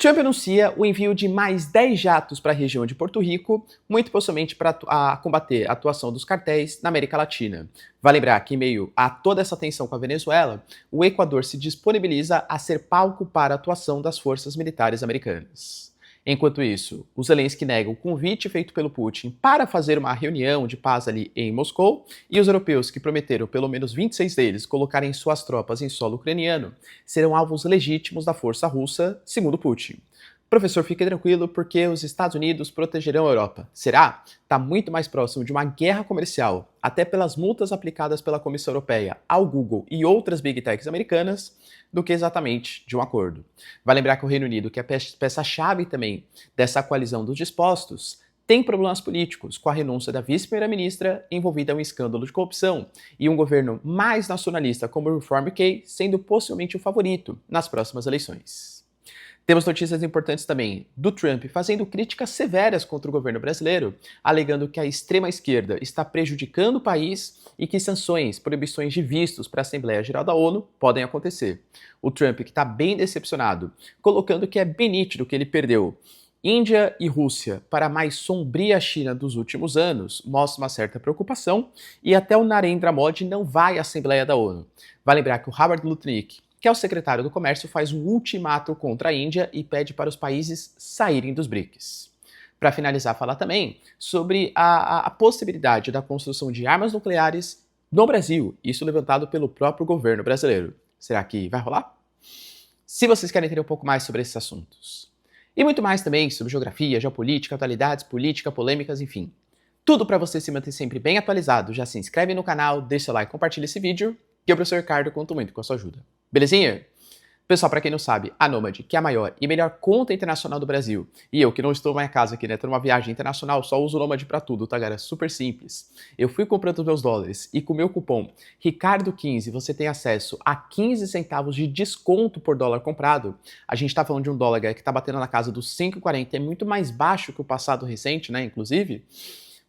Trump anuncia o envio de mais 10 jatos para a região de Porto Rico, muito possivelmente para combater a atuação dos cartéis na América Latina. Vale lembrar que, em meio a toda essa tensão com a Venezuela, o Equador se disponibiliza a ser palco para a atuação das forças militares americanas. Enquanto isso, o Zelensky nega o convite feito pelo Putin para fazer uma reunião de paz ali em Moscou, e os europeus, que prometeram pelo menos 26 deles colocarem suas tropas em solo ucraniano, serão alvos legítimos da força russa, segundo Putin. Professor, fique tranquilo porque os Estados Unidos protegerão a Europa. Será? Está muito mais próximo de uma guerra comercial, até pelas multas aplicadas pela Comissão Europeia ao Google e outras Big Techs americanas, do que exatamente de um acordo. Vai lembrar que o Reino Unido, que é peça-chave também dessa coalizão dos dispostos, tem problemas políticos, com a renúncia da vice-primeira-ministra envolvida em um escândalo de corrupção e um governo mais nacionalista como o Reform UK sendo possivelmente o favorito nas próximas eleições. Temos notícias importantes também do Trump fazendo críticas severas contra o governo brasileiro, alegando que a extrema-esquerda está prejudicando o país e que sanções, proibições de vistos para a Assembleia Geral da ONU podem acontecer. O Trump, que está bem decepcionado, colocando que é bem nítido que ele perdeu Índia e Rússia para a mais sombria China dos últimos anos, mostra uma certa preocupação, e até o Narendra Modi não vai à Assembleia da ONU. Vai lembrar que o Howard Lutnick, que é o secretário do Comércio, faz um ultimato contra a Índia e pede para os países saírem dos BRICS. Para finalizar, falar também sobre a possibilidade da construção de armas nucleares no Brasil, isso levantado pelo próprio governo brasileiro. Será que vai rolar? Se vocês querem entender um pouco mais sobre esses assuntos, e muito mais também sobre geografia, geopolítica, atualidades, política, polêmicas, enfim, tudo para você se manter sempre bem atualizado, já se inscreve no canal, deixa seu like, compartilha esse vídeo, que eu, professor Ricardo, conto muito com a sua ajuda. Belezinha? Pessoal, para quem não sabe, a Nomad, que é a maior e melhor conta internacional do Brasil, e eu, que não estou na minha casa aqui, né, tô numa viagem internacional, só uso o Nomad para tudo, tá, galera? Super simples. Eu fui comprando os meus dólares e com o meu cupom Ricardo15 você tem acesso a 15 centavos de desconto por dólar comprado. A gente tá falando de um dólar, galera, que tá batendo na casa dos 5,40, é muito mais baixo que o passado recente, né, inclusive.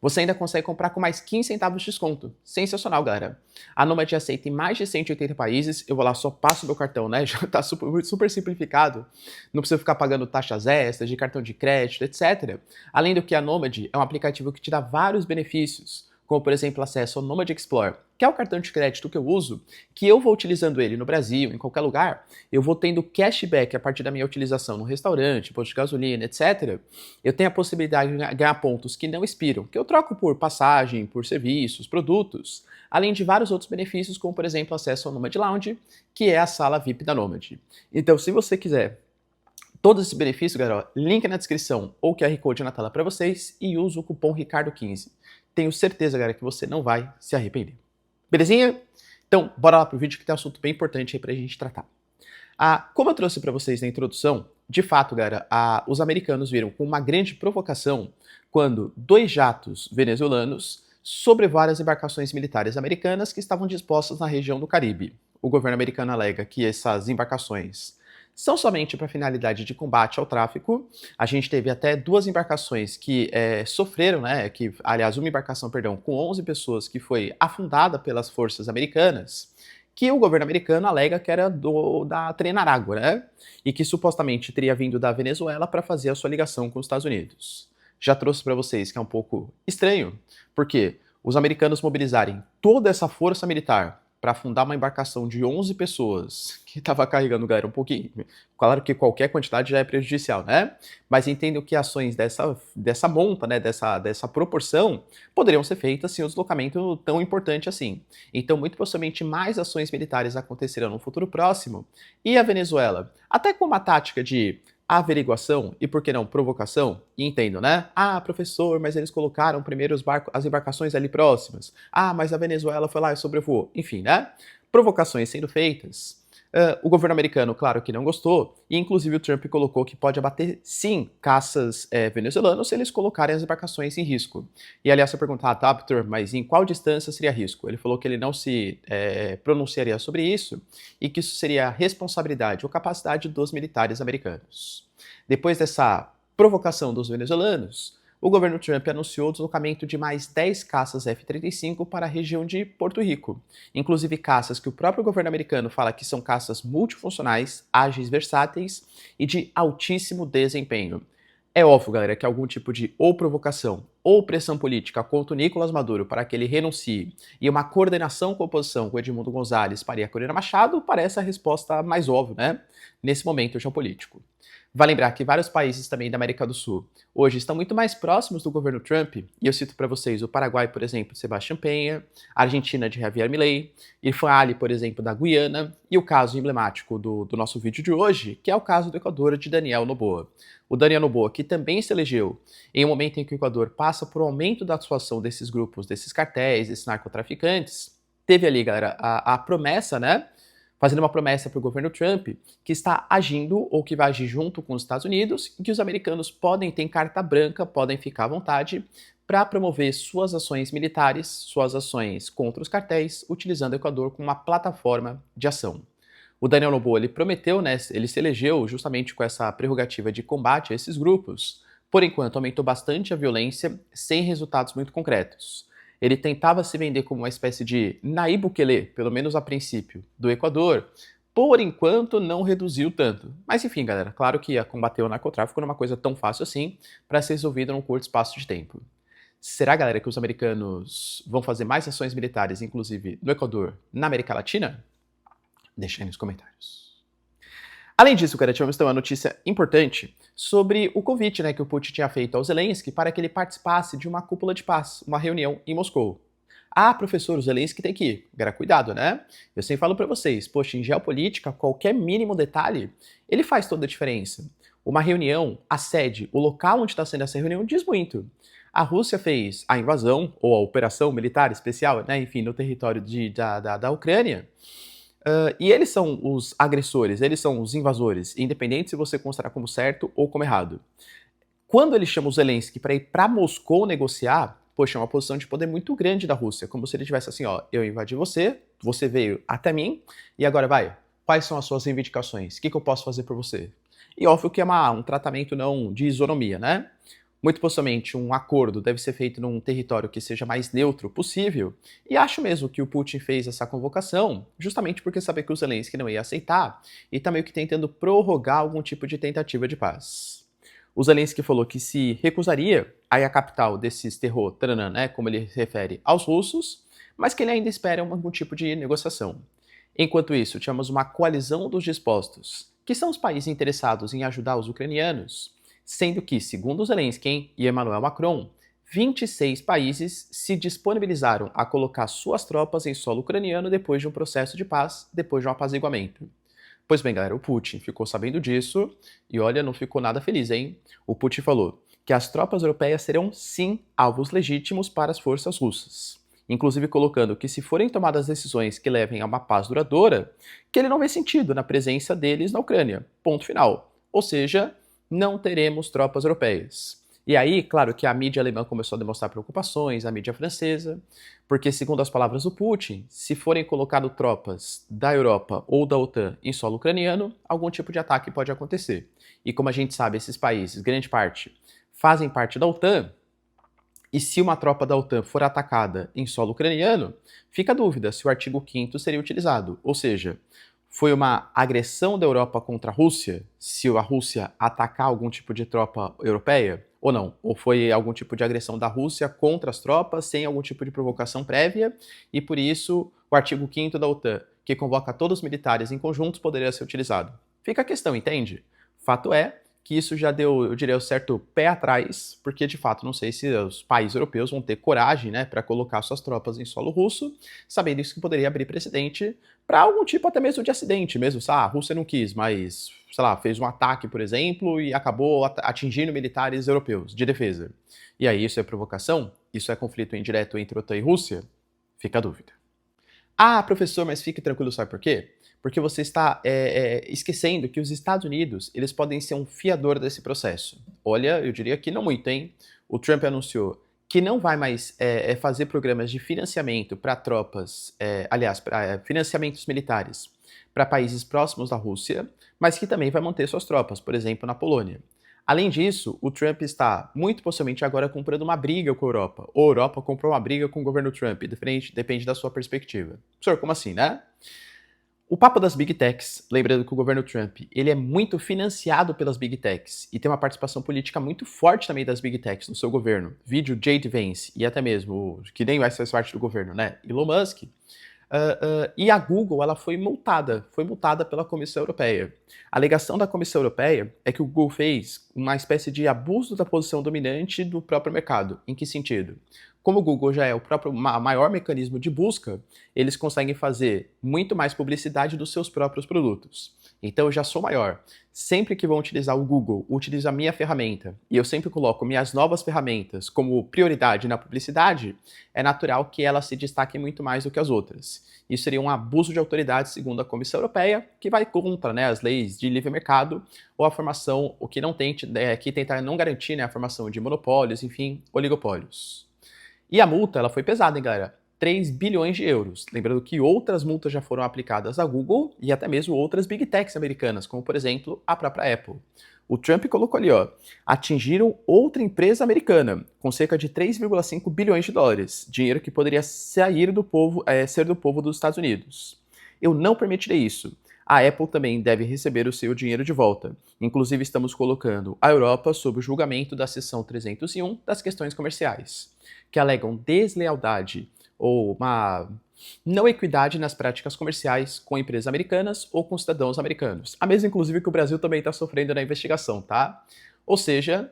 Você ainda consegue comprar com mais 15 centavos de desconto. Sensacional, galera. A Nomad aceita em mais de 180 países. Eu vou lá, só passo meu cartão, né? Já tá super simplificado. Não precisa ficar pagando taxas extras de cartão de crédito, etc. Além do que, a Nomad é um aplicativo que te dá vários benefícios, como, por exemplo, acesso ao Nomad Explore, que é o cartão de crédito que eu uso, que eu vou utilizando ele no Brasil, em qualquer lugar, eu vou tendo cashback a partir da minha utilização no restaurante, posto de gasolina, etc. Eu tenho a possibilidade de ganhar pontos que não expiram, que eu troco por passagem, por serviços, produtos, além de vários outros benefícios, como, por exemplo, acesso ao Nomad Lounge, que é a sala VIP da Nomad. Então, se você quiser todos esses benefícios, galera, link na descrição ou QR Code na tela para vocês e usa o cupom Ricardo15. Tenho certeza, galera, que você não vai se arrepender. Belezinha? Então, bora lá pro vídeo que tem um assunto bem importante aí pra gente tratar. Como eu trouxe para vocês na introdução, de fato, galera, os americanos viram com uma grande provocação quando 2 jatos venezuelanos sobrevoaram as embarcações militares americanas que estavam dispostas na região do Caribe. O governo americano alega que essas embarcações são somente para finalidade de combate ao tráfico. A gente teve até 2 embarcações que sofreram, né, aliás, uma embarcação, perdão, com 11 pessoas que foi afundada pelas forças americanas, que o governo americano alega que era da Tren-Aragua, né, e que supostamente teria vindo da Venezuela para fazer a sua ligação com os Estados Unidos. Já trouxe para vocês que é um pouco estranho, porque os americanos mobilizarem toda essa força militar para afundar uma embarcação de 11 pessoas que estava carregando, galera, um pouquinho. Claro que qualquer quantidade já é prejudicial, né? Mas entendo que ações dessa monta, né, dessa proporção, poderiam ser feitas sem um deslocamento tão importante assim. Então, muito possivelmente, mais ações militares acontecerão no futuro próximo. E a Venezuela, até com uma tática de averiguação e, por que não, provocação, e entendo, né? Professor, mas eles colocaram primeiro as embarcações ali próximas. Mas a Venezuela foi lá e sobrevoou. Enfim, né? Provocações sendo feitas. O governo americano, claro que não gostou, e inclusive o Trump colocou que pode abater, sim, caças venezuelanos se eles colocarem as embarcações em risco. E aliás, você perguntar, tá, Arthur, mas em qual distância seria risco? Ele falou que ele não se pronunciaria sobre isso e que isso seria a responsabilidade ou capacidade dos militares americanos. Depois dessa provocação dos venezuelanos, o governo Trump anunciou o deslocamento de mais 10 caças F-35 para a região de Porto Rico. Inclusive caças que o próprio governo americano fala que são caças multifuncionais, ágeis, versáteis e de altíssimo desempenho. É óbvio, galera, que algum tipo de ou provocação ou pressão política contra o Nicolás Maduro para que ele renuncie e uma coordenação com a oposição com Edmundo Gonzalez para a Corina Machado parece a resposta mais óbvia, né? Nesse momento geopolítico. Vai lembrar que vários países também da América do Sul hoje estão muito mais próximos do governo Trump, e eu cito para vocês o Paraguai, por exemplo, de Sebastián Peña, a Argentina de Javier Milei, Irfan Ali, por exemplo, da Guiana, e o caso emblemático do nosso vídeo de hoje, que é o caso do Equador de Daniel Noboa. O Daniel Noboa, que também se elegeu em um momento em que o Equador passa por um aumento da atuação desses grupos, desses cartéis, desses narcotraficantes, teve ali, galera, a promessa, né? Fazendo uma promessa para o governo Trump que está agindo ou que vai agir junto com os Estados Unidos e que os americanos podem ter carta branca, podem ficar à vontade para promover suas ações militares, suas ações contra os cartéis, utilizando o Equador como uma plataforma de ação. O Daniel Noboa, ele prometeu, né, ele se elegeu justamente com essa prerrogativa de combate a esses grupos. Por enquanto, aumentou bastante a violência, sem resultados muito concretos. Ele tentava se vender como uma espécie de Nayib Bukele, pelo menos a princípio, do Equador. Por enquanto, não reduziu tanto. Mas enfim, galera, claro que combater o narcotráfico não é uma coisa tão fácil assim para ser resolvida num curto espaço de tempo. Será, galera, que os americanos vão fazer mais ações militares, inclusive no Equador, na América Latina? Deixa aí nos comentários. Além disso, cara, tivemos também uma notícia importante sobre o convite, né, que o Putin tinha feito ao Zelensky para que ele participasse de uma cúpula de paz, uma reunião em Moscou. Ah, professor, o Zelensky tem que ir. Cara, cuidado, né? Eu sempre falo para vocês, poxa, em geopolítica, qualquer mínimo detalhe, ele faz toda a diferença. Uma reunião, a sede, o local onde está sendo essa reunião diz muito. A Rússia fez a invasão, ou a operação militar especial, né, enfim, no território da Ucrânia. E eles são os agressores, eles são os invasores, independente se você considerar como certo ou como errado. Quando ele chama o Zelensky para ir para Moscou negociar, poxa, é uma posição de poder muito grande da Rússia, como se ele tivesse assim, ó, eu invadi você, você veio até mim, e agora vai, quais são as suas reivindicações? O que eu posso fazer por você? E óbvio que é um tratamento não de isonomia, né? Muito possivelmente um acordo deve ser feito num território que seja mais neutro possível, e acho mesmo que o Putin fez essa convocação justamente porque sabia que o Zelensky não ia aceitar e está meio que tentando prorrogar algum tipo de tentativa de paz. O Zelensky falou que se recusaria a ir à capital desses terror, taranã, né, como ele se refere aos russos, mas que ele ainda espera algum tipo de negociação. Enquanto isso, tínhamos uma coalizão dos dispostos, que são os países interessados em ajudar os ucranianos, sendo que, segundo Zelensky e Emmanuel Macron, 26 países se disponibilizaram a colocar suas tropas em solo ucraniano depois de um processo de paz, depois de um apaziguamento. Pois bem, galera, o Putin ficou sabendo disso e olha, não ficou nada feliz, hein? O Putin falou que as tropas europeias serão, sim, alvos legítimos para as forças russas. Inclusive colocando que se forem tomadas decisões que levem a uma paz duradoura, que ele não vê sentido na presença deles na Ucrânia. Ponto final. Ou seja, não teremos tropas europeias. E aí, claro que a mídia alemã começou a demonstrar preocupações, a mídia francesa, porque, segundo as palavras do Putin, se forem colocadas tropas da Europa ou da OTAN em solo ucraniano, algum tipo de ataque pode acontecer. E como a gente sabe, esses países, grande parte, fazem parte da OTAN, e se uma tropa da OTAN for atacada em solo ucraniano, fica a dúvida se o artigo 5º seria utilizado, ou seja, foi uma agressão da Europa contra a Rússia, se a Rússia atacar algum tipo de tropa europeia, ou não? Ou foi algum tipo de agressão da Rússia contra as tropas, sem algum tipo de provocação prévia, e por isso o artigo 5º da OTAN, que convoca todos os militares em conjuntos, poderia ser utilizado. Fica a questão, entende? Fato é que isso já deu, eu diria, um certo pé atrás, porque de fato não sei se os países europeus vão ter coragem, né, para colocar suas tropas em solo russo, sabendo isso que poderia abrir precedente para algum tipo até mesmo de acidente, mesmo, a Rússia não quis, mas, sei lá, fez um ataque, por exemplo, e acabou atingindo militares europeus de defesa. E aí isso é provocação? Isso é conflito indireto entre OTAN e Rússia? Fica a dúvida. Ah, professor, mas fique tranquilo, sabe por quê? Porque você está esquecendo que os Estados Unidos, eles podem ser um fiador desse processo. Olha, eu diria que não muito, hein? O Trump anunciou que não vai mais fazer programas de financiamento para tropas, para financiamentos militares para países próximos da Rússia, mas que também vai manter suas tropas, por exemplo, na Polônia. Além disso, o Trump está muito possivelmente agora comprando uma briga com a Europa. Ou a Europa comprou uma briga com o governo Trump, depende da sua perspectiva. Senhor, como assim, né? O papo das Big Techs, lembrando que o governo Trump ele é muito financiado pelas Big Techs e tem uma participação política muito forte também das Big Techs no seu governo. Vídeo J.D. Vance e até mesmo, que nem vai ser parte do governo, né? Elon Musk. E a Google ela foi multada pela Comissão Europeia. A alegação da Comissão Europeia é que o Google fez uma espécie de abuso da posição dominante do próprio mercado. Em que sentido? Como o Google já é o próprio maior mecanismo de busca, eles conseguem fazer muito mais publicidade dos seus próprios produtos. Então eu já sou maior. Sempre que vão utilizar o Google, utilizo a minha ferramenta, e eu sempre coloco minhas novas ferramentas como prioridade na publicidade, é natural que elas se destaquem muito mais do que as outras. Isso seria um abuso de autoridade, segundo a Comissão Europeia, que vai contra, né, as leis de livre mercado ou a formação, o que não tente, que tentar não garantir, né, a formação de monopólios, enfim, oligopólios. E a multa, ela foi pesada, hein, galera? 3 bilhões de euros. Lembrando que outras multas já foram aplicadas à Google e até mesmo outras Big Techs americanas, como por exemplo a própria Apple. O Trump colocou ali, ó, atingiram outra empresa americana, com cerca de 3,5 bilhões de dólares, dinheiro que poderia sair do povo, ser do povo dos Estados Unidos. Eu não permitirei isso. A Apple também deve receber o seu dinheiro de volta. Inclusive, estamos colocando a Europa sob o julgamento da seção 301 das questões comerciais, que alegam deslealdade ou uma não equidade nas práticas comerciais com empresas americanas ou com cidadãos americanos. A mesma, inclusive, que o Brasil também está sofrendo na investigação, tá? Ou seja,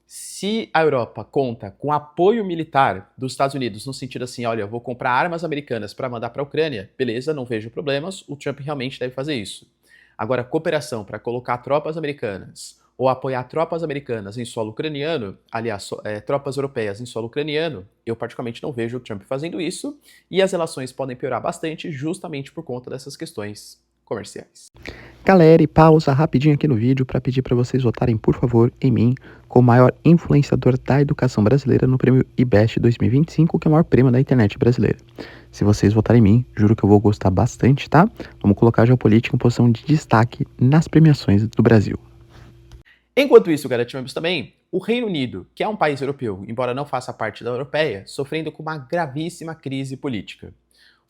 se a Europa conta com apoio militar dos Estados Unidos, no sentido assim, olha, eu vou comprar armas americanas para mandar para a Ucrânia, beleza, não vejo problemas, o Trump realmente deve fazer isso. Agora, cooperação para colocar tropas americanas ou apoiar tropas americanas em solo ucraniano, aliás, tropas europeias em solo ucraniano, eu particularmente não vejo o Trump fazendo isso, e as relações podem piorar bastante justamente por conta dessas questões comerciais. Galera, e pausa rapidinho aqui no vídeo para pedir para vocês votarem, por favor, em mim, como o maior influenciador da educação brasileira no prêmio IBEST 2025, que é o maior prêmio da internet brasileira. Se vocês votarem em mim, juro que eu vou gostar bastante, tá? Vamos colocar a geopolítica em posição de destaque nas premiações do Brasil. Enquanto isso, garantimos também o Reino Unido, que é um país europeu, embora não faça parte da Europeia, sofrendo com uma gravíssima crise política.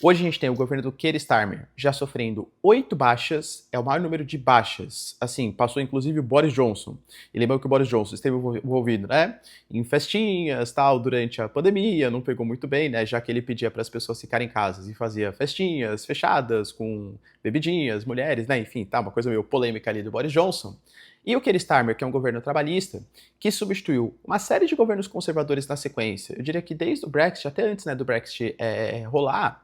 Hoje a gente tem o governo do Keir Starmer já sofrendo 8 baixas, é o maior número de baixas. Assim, passou inclusive o Boris Johnson. E lembrando que o Boris Johnson esteve envolvido, né, em festinhas, tal, durante a pandemia, não pegou muito bem, né, já que ele pedia para as pessoas ficarem em casa e fazia festinhas fechadas com bebidinhas, mulheres, né, enfim, tá, uma coisa meio polêmica ali do Boris Johnson. E o Keir Starmer, que é um governo trabalhista, que substituiu uma série de governos conservadores na sequência. Eu diria que desde o Brexit, até antes, né, do Brexit rolar,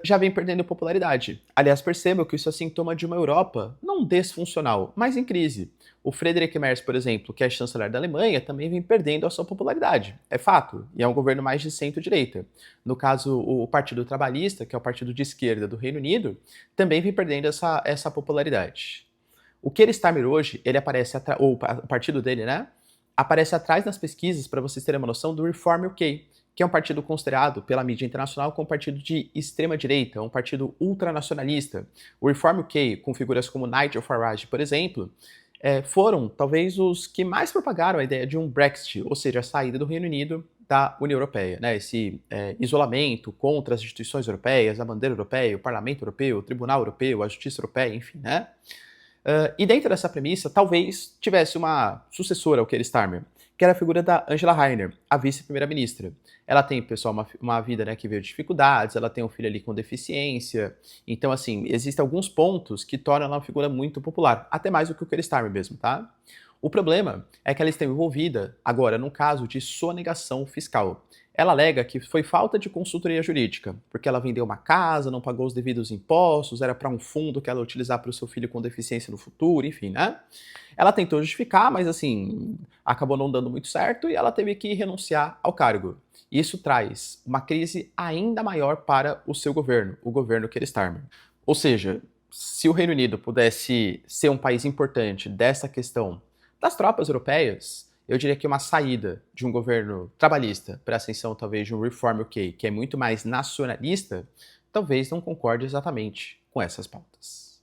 já vem perdendo popularidade. Aliás, percebam que isso é sintoma de uma Europa não desfuncional, mas em crise. O Friedrich Merz, por exemplo, que é chanceler da Alemanha, também vem perdendo a sua popularidade. É fato, e é um governo mais de centro-direita. No caso, o Partido Trabalhista, que é o partido de esquerda do Reino Unido, também vem perdendo essa popularidade. O Keir Starmer hoje, ele aparece, ou o partido dele, né, aparece atrás nas pesquisas, para vocês terem uma noção, do Reform UK, que é um partido considerado pela mídia internacional como um partido de extrema-direita, um partido ultranacionalista. O Reform UK, com figuras como Nigel Farage, por exemplo, foram talvez os que mais propagaram a ideia de um Brexit, ou seja, a saída do Reino Unido da União Europeia, né? Esse isolamento contra as instituições europeias, a bandeira europeia, o Parlamento Europeu, o Tribunal Europeu, a Justiça Europeia, enfim, né? E dentro dessa premissa, talvez tivesse uma sucessora ao Keir Starmer, que era a figura da Angela Rayner, a vice-primeira-ministra. Ela tem, pessoal, uma vida, né, que veio de dificuldades, ela tem um filho ali com deficiência. Então, assim, existem alguns pontos que tornam ela uma figura muito popular, até mais do que o Keir Starmer mesmo, tá? O problema é que ela está envolvida agora num caso de sonegação fiscal. Ela alega que foi falta de consultoria jurídica, porque ela vendeu uma casa, não pagou os devidos impostos, era para um fundo que ela ia utilizar para o seu filho com deficiência no futuro, enfim, né? Ela tentou justificar, mas assim, acabou não dando muito certo e ela teve que renunciar ao cargo. Isso traz uma crise ainda maior para o seu governo, o governo Keir Starmer. Ou seja, se o Reino Unido pudesse ser um país importante dessa questão das tropas europeias, eu diria que uma saída de um governo trabalhista para a ascensão talvez de um Reform UK, que é muito mais nacionalista, talvez não concorde exatamente com essas pautas.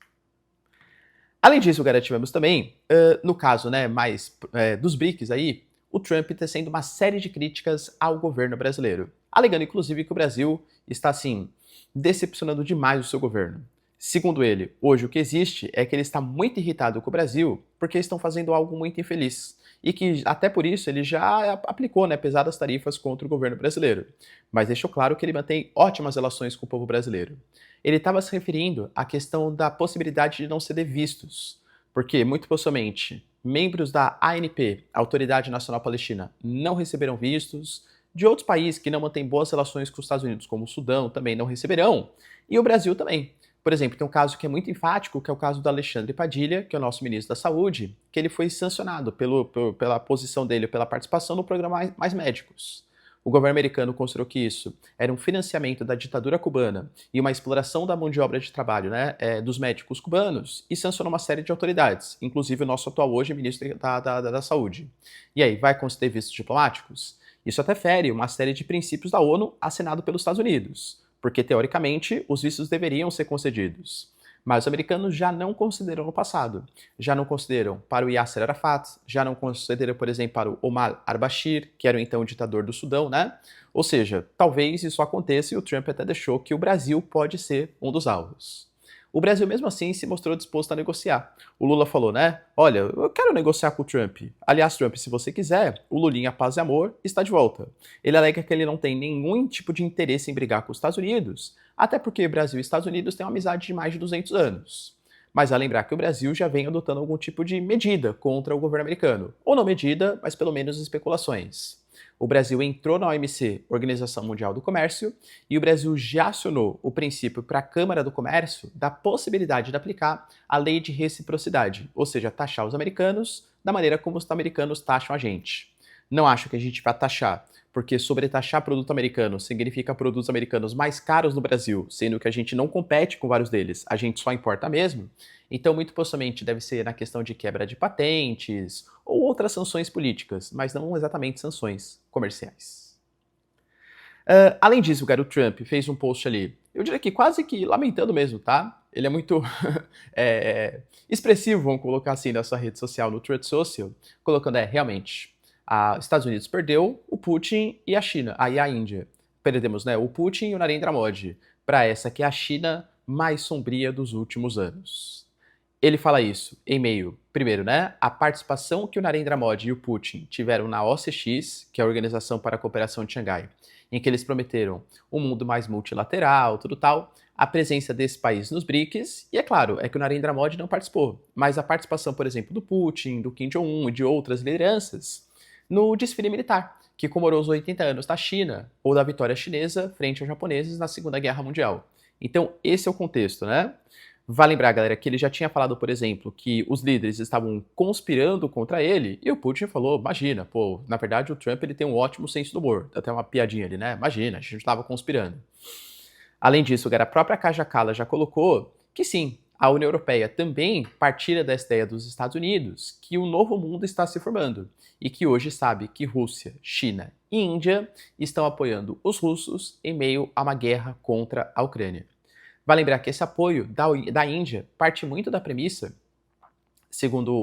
Além disso, tivemos também, no caso mais dos BRICS aí, o Trump tecendo uma série de críticas ao governo brasileiro, alegando inclusive que o Brasil está, assim, decepcionando demais o seu governo. Segundo ele, hoje o que existe é que ele está muito irritado com o Brasil porque estão fazendo algo muito infeliz. E que até por isso ele já aplicou pesadas tarifas contra o governo brasileiro. Mas deixou claro que ele mantém ótimas relações com o povo brasileiro. Ele estava se referindo à questão da possibilidade de não serem vistos. Porque, muito possivelmente, membros da ANP, Autoridade Nacional Palestina, não receberão vistos. De outros países que não mantêm boas relações com os Estados Unidos, como o Sudão, também não receberão. E o Brasil também. Por exemplo, tem um caso que é muito enfático, que é o caso do Alexandre Padilha, que é o nosso ministro da Saúde, que ele foi sancionado pela posição dele, pela participação no programa Mais Médicos. O governo americano considerou que isso era um financiamento da ditadura cubana e uma exploração da mão de obra de trabalho dos médicos cubanos e sancionou uma série de autoridades, inclusive o nosso atual hoje ministro da Saúde. E aí, vai conceder vistos diplomáticos? Isso até fere uma série de princípios da ONU assinado pelos Estados Unidos, porque, teoricamente, os vistos deveriam ser concedidos. Mas os americanos já não consideram no passado. Já não consideram para o Yasser Arafat, já não consideram, por exemplo, para o Omar al-Bashir, que era então o ditador do Sudão, Ou seja, talvez isso aconteça e o Trump até deixou que o Brasil pode ser um dos alvos. O Brasil, mesmo assim, se mostrou disposto a negociar. O Lula falou, olha, eu quero negociar com o Trump. Aliás, Trump, se você quiser, o Lulinha Paz e Amor está de volta. Ele alega que ele não tem nenhum tipo de interesse em brigar com os Estados Unidos, até porque Brasil e Estados Unidos têm uma amizade de mais de 200 anos. Mas a lembrar que o Brasil já vem adotando algum tipo de medida contra o governo americano. Ou não medida, mas pelo menos especulações. O Brasil entrou na OMC, Organização Mundial do Comércio, e o Brasil já acionou o princípio para a Câmara do Comércio da possibilidade de aplicar a lei de reciprocidade, ou seja, taxar os americanos da maneira como os americanos taxam a gente. Não acho que a gente vai taxar, porque sobretaxar produto americano significa produtos americanos mais caros no Brasil, sendo que a gente não compete com vários deles, a gente só importa mesmo. Então, muito possivelmente deve ser na questão de quebra de patentes ou outras sanções políticas, mas não exatamente sanções comerciais. Além disso, o Trump fez um post ali, eu diria que quase que lamentando mesmo, tá? Ele é muito expressivo, vamos colocar assim, na sua rede social, no Truth Social, colocando, realmente, os Estados Unidos perdeu, o Putin e a China, aí a Índia. Perdemos, o Putin e o Narendra Modi, para essa que é a China mais sombria dos últimos anos. Ele fala isso em meio, primeiro, a participação que o Narendra Modi e o Putin tiveram na OCX, que é a Organização para a Cooperação de Xangai, em que eles prometeram um mundo mais multilateral, tudo tal, a presença desse país nos BRICS, e é claro, é que o Narendra Modi não participou, mas a participação, por exemplo, do Putin, do Kim Jong-un e de outras lideranças no desfile militar, que comemorou os 80 anos da China, ou da vitória chinesa frente aos japoneses na Segunda Guerra Mundial. Então, esse é o contexto, Vale lembrar, galera, que ele já tinha falado, por exemplo, que os líderes estavam conspirando contra ele, e o Putin falou, imagina, na verdade o Trump ele tem um ótimo senso do humor, até uma piadinha ali, imagina, a gente estava conspirando. Além disso, a própria Kaja Kallas já colocou que sim, a União Europeia também partilha dessa ideia dos Estados Unidos, que um novo mundo está se formando, e que hoje sabe que Rússia, China e Índia estão apoiando os russos em meio a uma guerra contra a Ucrânia. Vai lembrar que esse apoio da Índia parte muito da premissa, segundo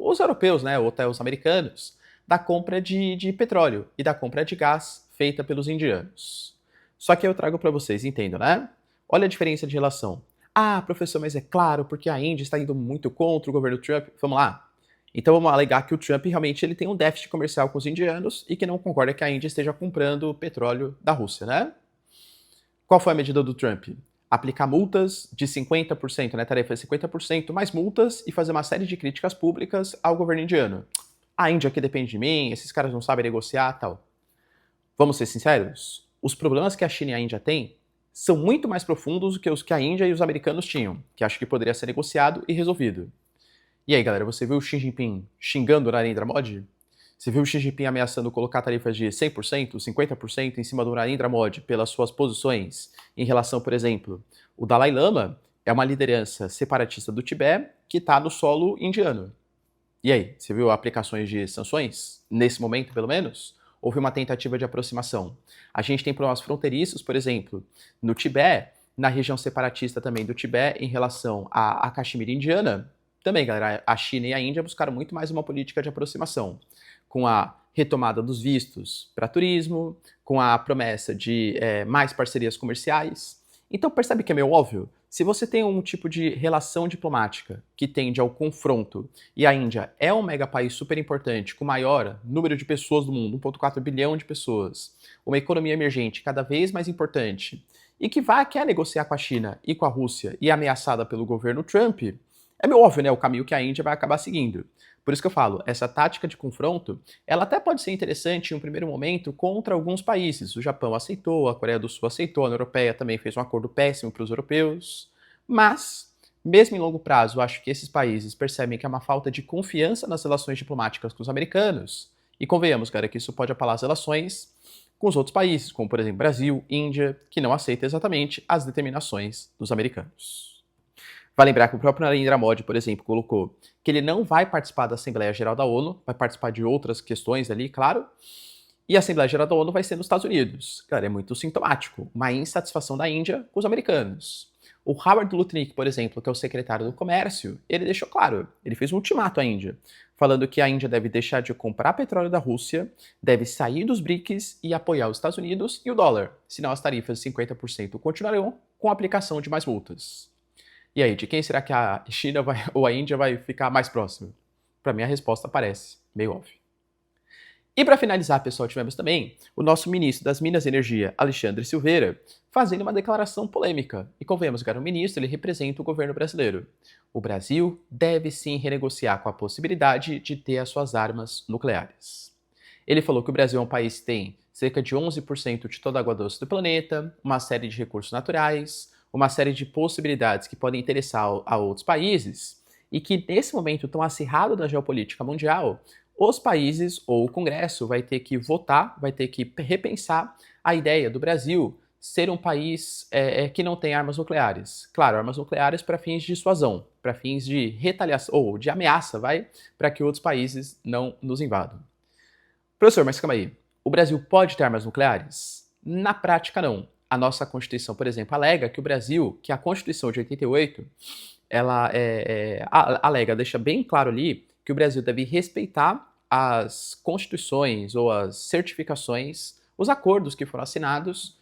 os europeus, ou até os americanos, da compra de petróleo e da compra de gás feita pelos indianos. Só que eu trago para vocês, entendam, Olha a diferença de relação. Ah, professor, mas é claro, porque a Índia está indo muito contra o governo Trump. Vamos lá. Então vamos alegar que o Trump realmente ele tem um déficit comercial com os indianos e que não concorda que a Índia esteja comprando petróleo da Rússia, Qual foi a medida do Trump? Aplicar multas de 50%, tarefa de 50%, mais multas e fazer uma série de críticas públicas ao governo indiano. A Índia que depende de mim, esses caras não sabem negociar, tal. Vamos ser sinceros? Os problemas que a China e a Índia têm são muito mais profundos do que os que a Índia e os americanos tinham, que acho que poderia ser negociado e resolvido. E aí, galera, você viu o Xi Jinping xingando o Narendra Modi? Você viu o Xi Jinping ameaçando colocar tarifas de 100%, 50% em cima do Narendra Modi pelas suas posições em relação, por exemplo, o Dalai Lama é uma liderança separatista do Tibete que está no solo indiano. E aí, você viu aplicações de sanções? Nesse momento, pelo menos? Houve uma tentativa de aproximação. A gente tem problemas fronteiriços, por exemplo, no Tibete, na região separatista também do Tibete, em relação à Caxemira indiana, também, galera, a China e a Índia buscaram muito mais uma política de aproximação, com a retomada dos vistos para turismo, com a promessa de mais parcerias comerciais. Então percebe que é meio óbvio? Se você tem um tipo de relação diplomática que tende ao confronto, e a Índia é um mega país super importante, com o maior número de pessoas do mundo, 1,4 bilhão de pessoas, uma economia emergente cada vez mais importante, e que quer negociar com a China e com a Rússia e é ameaçada pelo governo Trump, é meio óbvio, né, o caminho que a Índia vai acabar seguindo. Por isso que eu falo, essa tática de confronto, ela até pode ser interessante em um primeiro momento contra alguns países. O Japão aceitou, a Coreia do Sul aceitou, a União Europeia também fez um acordo péssimo para os europeus. Mas, mesmo em longo prazo, eu acho que esses países percebem que há uma falta de confiança nas relações diplomáticas com os americanos. E convenhamos, cara, que isso pode abalar as relações com os outros países, como por exemplo Brasil, Índia, que não aceitam exatamente as determinações dos americanos. Vai lembrar que o próprio Narendra Modi, por exemplo, colocou que ele não vai participar da Assembleia Geral da ONU, vai participar de outras questões ali, claro, e a Assembleia Geral da ONU vai ser nos Estados Unidos. Cara, é muito sintomático, uma insatisfação da Índia com os americanos. O Howard Lutnick, por exemplo, que é o secretário do Comércio, ele deixou claro, ele fez um ultimato à Índia, falando que a Índia deve deixar de comprar petróleo da Rússia, deve sair dos BRICS e apoiar os Estados Unidos e o dólar, senão as tarifas de 50% continuarão com a aplicação de mais multas. E aí, de quem será que a China ou a Índia vai ficar mais próximo? Para mim, a resposta parece meio óbvia. E para finalizar, pessoal, tivemos também o nosso ministro das Minas e Energia, Alexandre Silveira, fazendo uma declaração polêmica. E convenhamos, cara, o ministro ele representa o governo brasileiro. O Brasil deve sim renegociar com a possibilidade de ter as suas armas nucleares. Ele falou que o Brasil é um país que tem cerca de 11% de toda a água doce do planeta, uma série de recursos naturais, uma série de possibilidades que podem interessar a outros países e que nesse momento tão acirrado da geopolítica mundial, os países ou o Congresso vai ter que votar, vai ter que repensar a ideia do Brasil ser um país que não tem armas nucleares. Claro, armas nucleares para fins de dissuasão, para fins de retaliação ou de ameaça, para que outros países não nos invadam. Professor, mas calma aí. O Brasil pode ter armas nucleares? Na prática, não. A nossa Constituição, por exemplo, alega que o Brasil, que a Constituição de 88, ela alega, deixa bem claro ali, que o Brasil deve respeitar as constituições ou as certificações, os acordos que foram assinados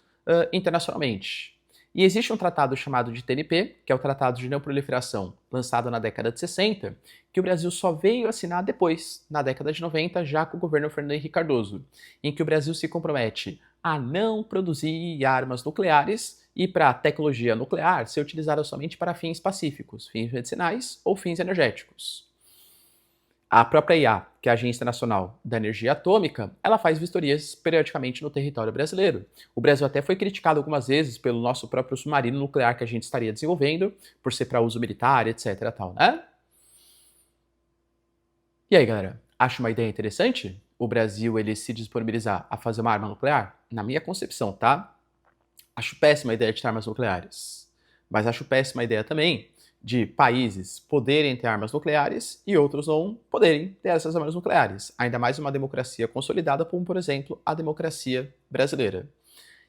internacionalmente. E existe um tratado chamado de TNP, que é o Tratado de Não Proliferação, lançado na década de 60, que o Brasil só veio assinar depois, na década de 90, já com o governo Fernando Henrique Cardoso, em que o Brasil se compromete a não produzir armas nucleares e para a tecnologia nuclear ser utilizada somente para fins pacíficos, fins medicinais ou fins energéticos. A própria IA, que é a Agência Nacional da Energia Atômica, ela faz vistorias periodicamente no território brasileiro. O Brasil até foi criticado algumas vezes pelo nosso próprio submarino nuclear que a gente estaria desenvolvendo, por ser para uso militar, etc. tal, né? E aí, galera, acha uma ideia interessante? O Brasil ele se disponibilizar a fazer uma arma nuclear? Na minha concepção, tá? Acho péssima a ideia de ter armas nucleares. Mas acho péssima a ideia também de países poderem ter armas nucleares e outros não poderem ter essas armas nucleares. Ainda mais uma democracia consolidada como, por exemplo, a democracia brasileira.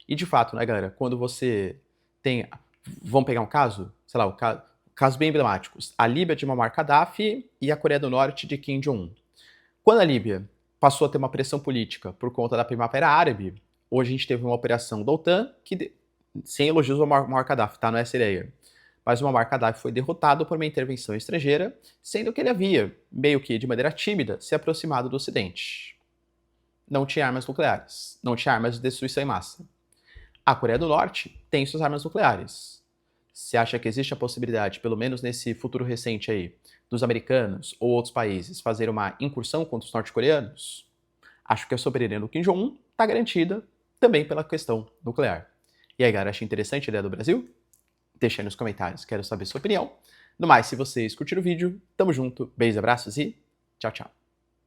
E de fato, né, galera, quando você tem... Vamos pegar um caso? Sei lá, casos bem emblemáticos. A Líbia de Muammar Gaddafi e a Coreia do Norte de Kim Jong-un. Quando a Líbia passou a ter uma pressão política por conta da Primavera Árabe, hoje a gente teve uma operação da OTAN que, sem elogios ao Muammar Gaddafi, tá? Não é essa ideia. Mas o Muammar Gaddafi foi derrotado por uma intervenção estrangeira, sendo que ele havia, meio que de maneira tímida, se aproximado do Ocidente. Não tinha armas nucleares, não tinha armas de destruição em massa. A Coreia do Norte tem suas armas nucleares. Você acha que existe a possibilidade, pelo menos nesse futuro recente aí, dos americanos ou outros países fazerem uma incursão contra os norte-coreanos? Acho que a soberania do Kim Jong-un está garantida também pela questão nuclear. E aí, galera, acha interessante a ideia do Brasil? Deixa aí nos comentários, quero saber sua opinião. No mais, se vocês curtiram o vídeo, tamo junto, beijos, abraços e tchau, tchau.